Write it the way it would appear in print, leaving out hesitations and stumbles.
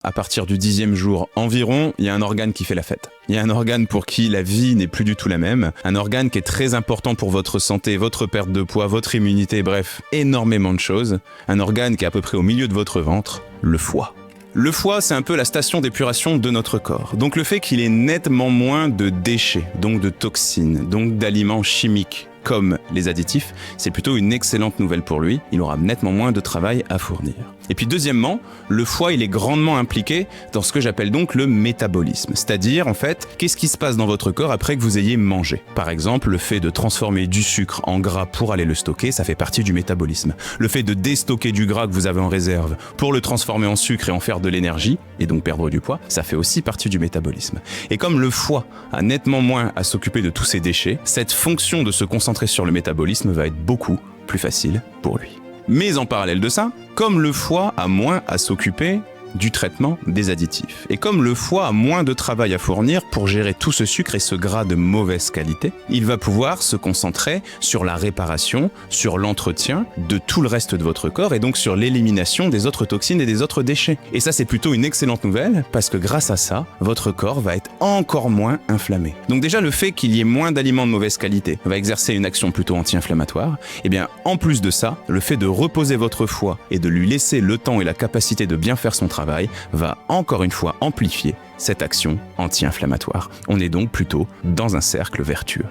À partir du 10e jour environ, il y a un organe qui fait la fête. Il y a un organe pour qui la vie n'est plus du tout la même, un organe qui est très important pour votre santé, votre perte de poids, votre immunité, bref, énormément de choses. Un organe qui est à peu près au milieu de votre ventre, le foie. Le foie, c'est un peu la station d'épuration de notre corps. Donc le fait qu'il ait nettement moins de déchets, donc de toxines, donc d'aliments chimiques, comme les additifs, c'est plutôt une excellente nouvelle pour lui. Il aura nettement moins de travail à fournir. Et puis deuxièmement, le foie, il est grandement impliqué dans ce que j'appelle donc le métabolisme. C'est-à-dire, en fait, qu'est-ce qui se passe dans votre corps après que vous ayez mangé? Par exemple, le fait de transformer du sucre en gras pour aller le stocker, ça fait partie du métabolisme. Le fait de déstocker du gras que vous avez en réserve pour le transformer en sucre et en faire de l'énergie, et donc perdre du poids, ça fait aussi partie du métabolisme. Et comme le foie a nettement moins à s'occuper de tous ces déchets, cette fonction de se concentrer sur le métabolisme va être beaucoup plus facile pour lui. Mais en parallèle de ça, comme le foie a moins à s'occuper du traitement des additifs, et comme le foie a moins de travail à fournir pour gérer tout ce sucre et ce gras de mauvaise qualité, il va pouvoir se concentrer sur la réparation, sur l'entretien de tout le reste de votre corps et donc sur l'élimination des autres toxines et des autres déchets. Et ça, c'est plutôt une excellente nouvelle parce que grâce à ça, votre corps va être encore moins inflammé. Donc déjà, le fait qu'il y ait moins d'aliments de mauvaise qualité va exercer une action plutôt anti-inflammatoire. Et bien, en plus de ça, le fait de reposer votre foie et de lui laisser le temps et la capacité de bien faire son travail va encore une fois amplifier cette action anti-inflammatoire. On est donc plutôt dans un cercle vertueux.